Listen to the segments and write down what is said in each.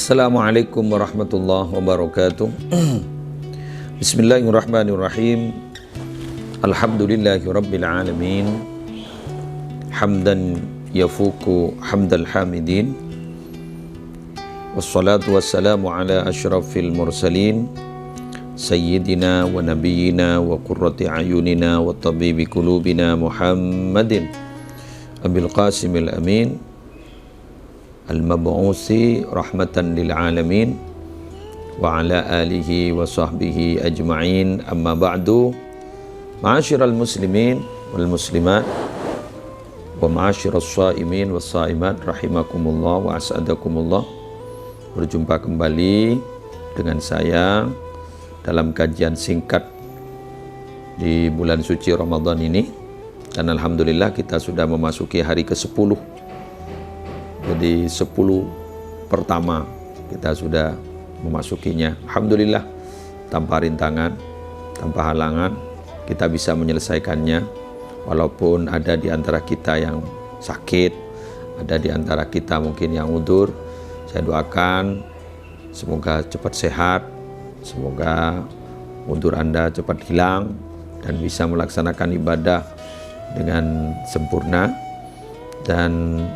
Assalamualaikum warahmatullahi wabarakatuh. Bismillahirrahmanirrahim. Alhamdulillahi rabbil alamin. Hamdan yafuku hamdal hamidin. Wassalatu wassalamu ala asyrafil mursalin, sayyidina wa nabiyyina wa qurrati ayunina wa tabibi qulubina Muhammadin Abil Qasimil Amin al-mab'usi rahmatan lil alamin wa ala alihi wa sahbihi ajma'in, amma ba'du. Ma'asyiral muslimin wal muslimat wa ma'asyiras shaimin was shaimat rahimakumullah wa as'adakumullah. Berjumpa kembali dengan saya dalam kajian singkat di bulan suci Ramadan ini, dan alhamdulillah kita sudah memasuki hari ke-10. Jadi 10 pertama kita sudah memasukinya. Alhamdulillah, tanpa rintangan, tanpa halangan, kita bisa menyelesaikannya. Walaupun ada di antara kita yang sakit, ada di antara kita mungkin yang udzur, saya doakan semoga cepat sehat, semoga udzur Anda cepat hilang dan bisa melaksanakan ibadah dengan sempurna. Dan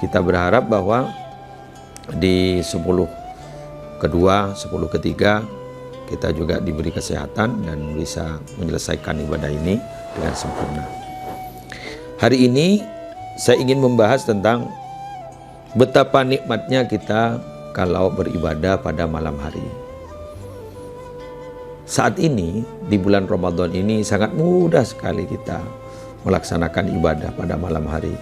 kita berharap bahwa di 10 kedua, 10 ketiga kita juga diberi kesehatan dan bisa menyelesaikan ibadah ini dengan sempurna. Hari ini saya ingin membahas tentang betapa nikmatnya kita kalau beribadah pada malam hari. Saat ini di bulan Ramadan ini sangat mudah sekali kita melaksanakan ibadah pada malam hari.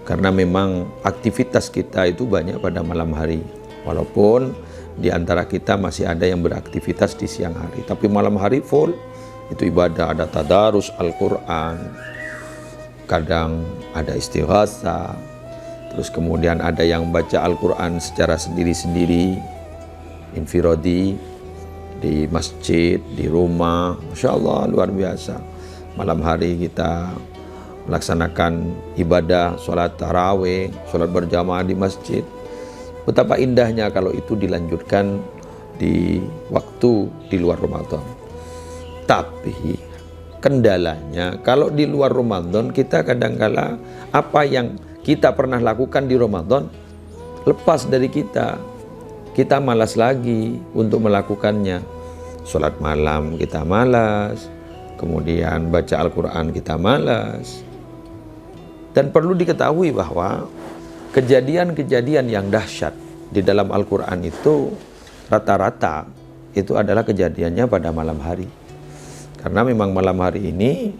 Karena memang aktivitas kita itu banyak pada malam hari. Walaupun di antara kita masih ada yang beraktivitas di siang hari, tapi malam hari full itu ibadah. Ada tadarus Al-Quran, kadang ada istighasa, terus kemudian ada yang baca Al-Quran secara sendiri-sendiri, infiradi, di masjid, di rumah. Masya Allah, luar biasa. Malam hari kita melaksanakan ibadah, sholat tarawih, sholat berjamaah di masjid. Betapa indahnya kalau itu dilanjutkan di waktu di luar Ramadan. Tapi kendalanya kalau di luar Ramadan kita kadangkala apa yang kita pernah lakukan di Ramadan lepas dari kita. Kita malas lagi untuk melakukannya. Sholat malam kita malas, kemudian baca Al-Quran kita malas. Dan perlu diketahui bahwa kejadian-kejadian yang dahsyat di dalam Al-Quran itu rata-rata itu adalah kejadiannya pada malam hari. Karena memang malam hari ini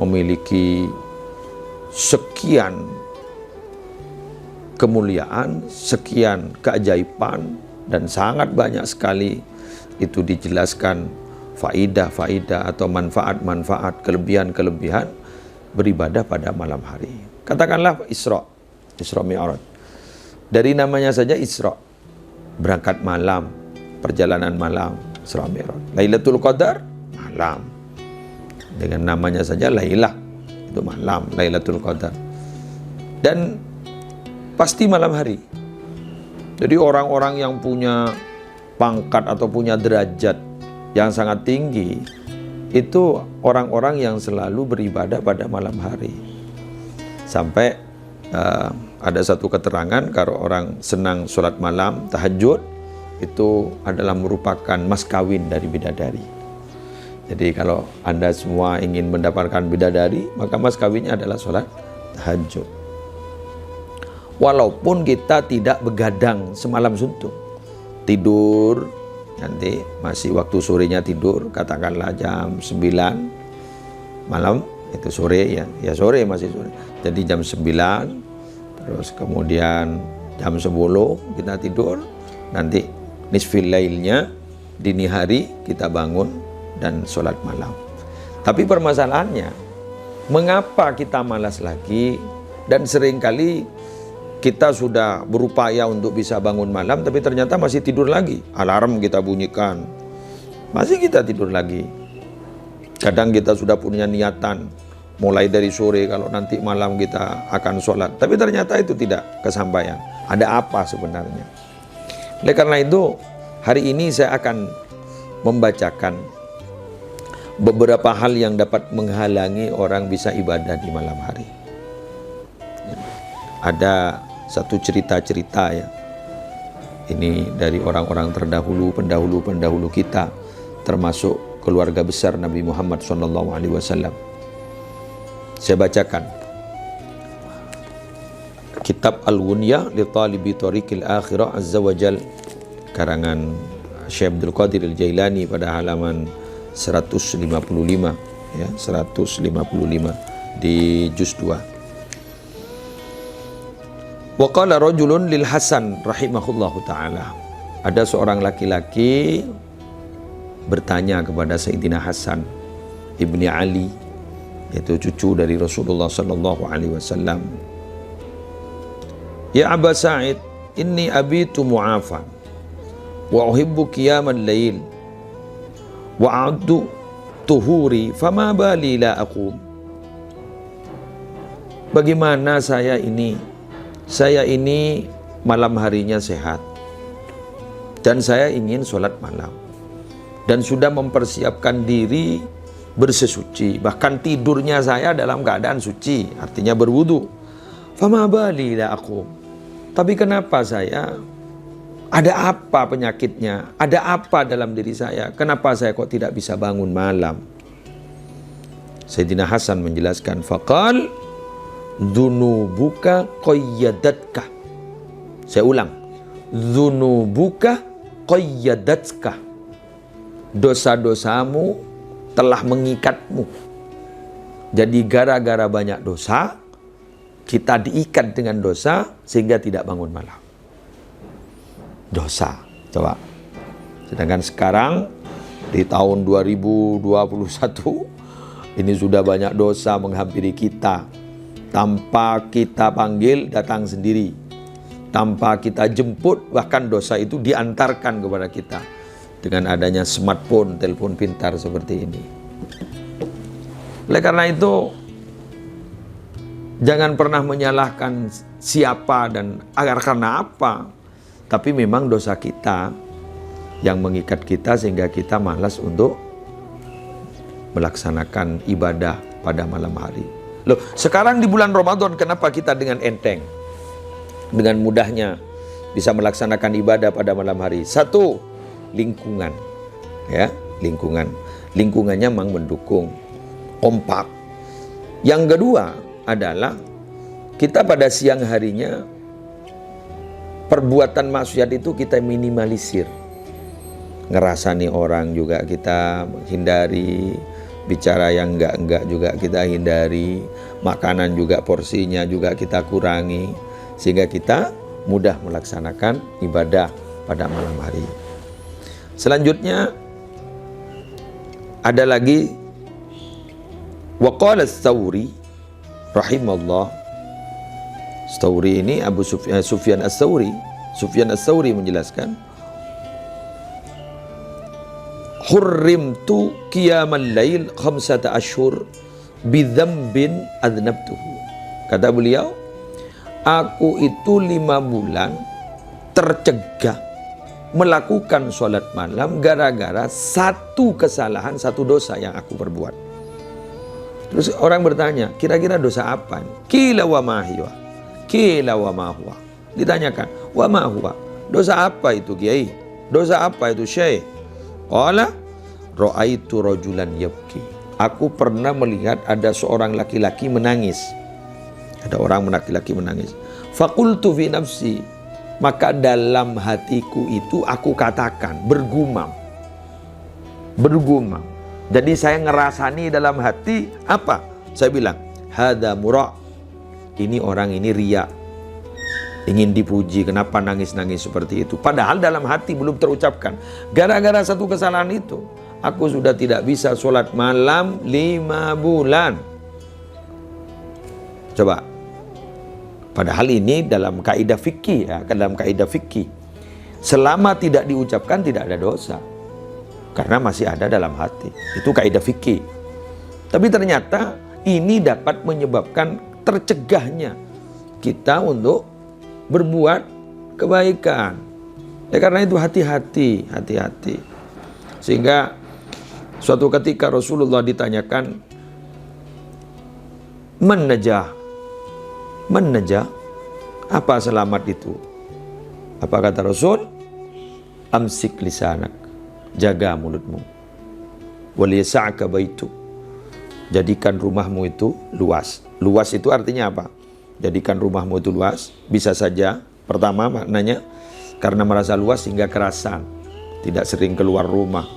memiliki sekian kemuliaan, sekian keajaiban, dan sangat banyak sekali itu dijelaskan faidah-faidah atau manfaat-manfaat, kelebihan-kelebihan beribadah pada malam hari. Katakanlah Isra Mi'raj. Dari namanya saja Isra, berangkat malam, perjalanan malam, Isra Mi'raj. Lailatul Qadar, malam. Dengan namanya saja Lailah, itu malam, Lailatul Qadar. Dan pasti malam hari. Jadi orang-orang yang punya pangkat atau punya derajat yang sangat tinggi, itu orang-orang yang selalu beribadah pada malam hari. Sampai ada satu keterangan kalau orang senang sholat malam, tahajud, itu adalah merupakan mas kawin dari bidadari. Jadi kalau Anda semua ingin mendapatkan bidadari, maka mas kawinnya adalah sholat tahajud. Walaupun kita tidak begadang semalam suntuk, tidur, nanti masih waktu sorenya tidur, katakanlah jam 9 malam, itu sore ya sore, masih sore. Jadi jam 9, terus kemudian jam 10 kita tidur, nanti nisfil lailnya, dini hari kita bangun dan sholat malam. Tapi permasalahannya, mengapa kita malas lagi? Dan seringkali kita sudah berupaya untuk bisa bangun malam, tapi ternyata masih tidur lagi. Alarm kita bunyikan, masih kita tidur lagi. Kadang kita sudah punya niatan mulai dari sore kalau nanti malam kita akan sholat, tapi ternyata itu tidak kesampaian. Ada apa sebenarnya? Oleh karena itu, hari ini saya akan membacakan beberapa hal yang dapat menghalangi orang bisa ibadah di malam hari. Ada satu cerita-cerita ya. Ini dari orang-orang terdahulu, pendahulu kita, termasuk keluarga besar Nabi Muhammad SAW. Saya bacakan. Kitab Al-Ghunyah li Talibi Tariqil Akhirah Azza wa Jal, karangan Syekh Abdul Qadir Al-Jailani pada halaman 155 ya, 155 di juz 2. Wa qala rajulun lil Hasan rahimahullahu taala. Ada seorang laki-laki bertanya kepada Sayyidina Hasan ibni Ali, yaitu cucu dari Rasulullah sallallahu alaihi wasallam. Ya Aba Sa'id, inni abitu mu'afan wa uhibbu qiyamal lail wa a'uddu tuhuri fama bali la aqum. Bagaimana saya ini malam harinya sehat dan saya ingin sholat malam dan sudah mempersiapkan diri bersesuci, bahkan tidurnya saya dalam keadaan suci, artinya berwudu. Fama bali la aqum. Tapi kenapa saya, ada apa penyakitnya? Ada apa dalam diri saya? Kenapa saya kok tidak bisa bangun malam? Sayyidina Hasan menjelaskan, faqal dzunubuka qayyadatka. Saya ulang, dzunubuka qayyadatka. Dosa-dosamu telah mengikatmu. Jadi gara-gara banyak dosa, kita diikat dengan dosa sehingga tidak bangun malam. Dosa, coba. Sedangkan sekarang di tahun 2021 ini sudah banyak dosa menghampiri kita. Tanpa kita panggil datang sendiri. Tanpa kita jemput bahkan dosa itu diantarkan kepada kita. Dengan adanya smartphone, telepon pintar seperti ini. Oleh karena itu, jangan pernah menyalahkan siapa dan karena apa. Tapi memang dosa kita yang mengikat kita sehingga kita malas untuk melaksanakan ibadah pada malam hari. Loh, sekarang di bulan Ramadan kenapa kita dengan enteng, dengan mudahnya bisa melaksanakan ibadah pada malam hari? Satu, lingkungan. Ya, lingkungan. Lingkungannya memang mendukung, kompak. Yang kedua adalah kita pada siang harinya perbuatan maksiat itu kita minimalisir. Ngerasani orang juga kita hindari, bicara yang enggak juga kita hindari, makanan juga porsinya juga kita kurangi, sehingga kita mudah melaksanakan ibadah pada malam hari. Selanjutnya ada lagi waqala Ats-Tsauri rahimallah. Ats-Tsauri ini Abu Sufyan Ats-Tsauri. Sufyan Ats-Tsauri menjelaskan, hurrimtu qiyamal lail 5 ashhur bidzambin adnabtuhu. Kata beliau, aku itu 5 bulan tercegah melakukan sholat malam gara-gara satu kesalahan, satu dosa yang aku perbuat. Terus orang bertanya, kira-kira dosa apa? Qila wa ma hiya? Qila wa ma huwa? Ditanyakan, wa ma huwa? Dosa apa itu, Kiai? Dosa apa itu, Syekh? Qala ra'aitu rajulan yabki. Aku pernah melihat ada seorang laki-laki menangis. Ada orang laki-laki menangis. Faqultu fi nafsi, maka dalam hatiku itu aku katakan, bergumam. Jadi saya ngerasani dalam hati apa? Saya bilang, hadza mura'. Ini orang ini riya. Ingin dipuji, kenapa nangis-nangis seperti itu? Padahal dalam hati belum terucapkan. Gara-gara satu kesalahan itu, aku sudah tidak bisa sholat malam 5 bulan. Coba. Padahal ini dalam kaidah fikih ya, dalam kaidah fikih. Selama tidak diucapkan tidak ada dosa. Karena masih ada dalam hati. Itu kaidah fikih. Tapi ternyata ini dapat menyebabkan tercegahnya kita untuk berbuat kebaikan. Karena itu hati-hati. Sehingga suatu ketika Rasulullah ditanyakan, Man najah, apa selamat itu? Apa kata Rasul? Amsik lisanak, jaga mulutmu. Waliyasa'aka baituk, jadikan rumahmu itu luas. Luas itu artinya apa? Jadikan rumahmu itu luas. Bisa saja, pertama maknanya karena merasa luas sehingga kerasan, tidak sering keluar rumah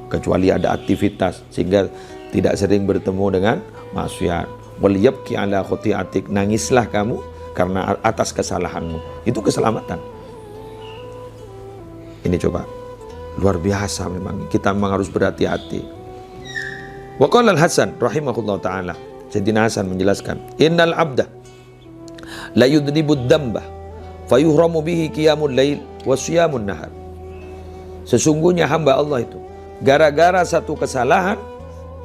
kecuali ada aktivitas, sehingga tidak sering bertemu dengan maksiat. Waliyabki ala khuti'atik, nangislah kamu karena atas kesalahanmu. Itu keselamatan. Ini coba, luar biasa memang. Kita memang harus berhati-hati. Wa qala al-Hasan rahimahullah ta'ala, Sayyidina Hasan menjelaskan, innal abda la yudnibud dambah fayuhramu bihi qiyamul lail wa siyamun nahar. Sesungguhnya hamba Allah itu gara-gara satu kesalahan,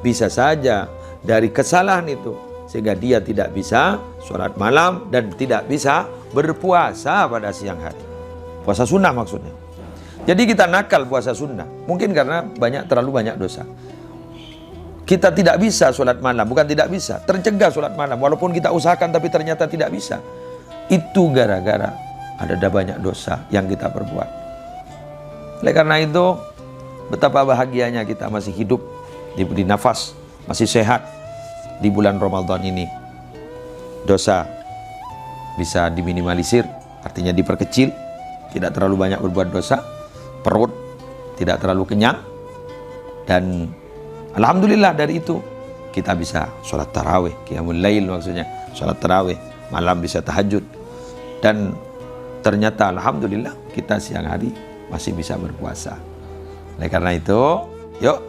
bisa saja dari kesalahan itu sehingga dia tidak bisa sholat malam dan tidak bisa berpuasa pada siang hari. Puasa sunnah maksudnya. Jadi kita nakal puasa sunnah, mungkin karena terlalu banyak dosa. Kita tidak bisa sholat malam, bukan tidak bisa, tercegah sholat malam. Walaupun kita usahakan tapi ternyata tidak bisa. Itu gara-gara ada banyak dosa yang kita perbuat. Oleh karena itu, betapa bahagianya kita masih hidup, diberi nafas, masih sehat di bulan Ramadan ini. Dosa bisa diminimalisir, artinya diperkecil, tidak terlalu banyak berbuat dosa. Perut tidak terlalu kenyang, dan alhamdulillah dari itu kita bisa sholat tarawih, qiyamul lail maksudnya, sholat tarawih, malam bisa tahajud, dan ternyata alhamdulillah kita siang hari masih bisa berpuasa. Oleh karena itu, yuk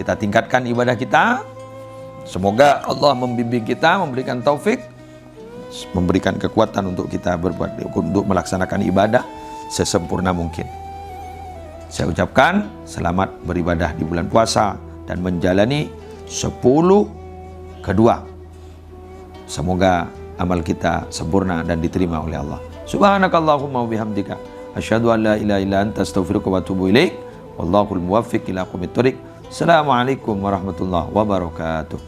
kita tingkatkan ibadah kita. Semoga Allah membimbing kita, memberikan taufik, memberikan kekuatan untuk kita untuk melaksanakan ibadah sesempurna mungkin. Saya ucapkan selamat beribadah di bulan puasa dan menjalani 10 kedua. Semoga amal kita sempurna dan diterima oleh Allah. Subhanakallahumma wa bihamdika asyhadu an la ilaha illa anta astaghfiruka wa atubu ilaik. Wallahul muwaffiq ila aqwamit thoriq. Assalamualaikum warahmatullahi wabarakatuh.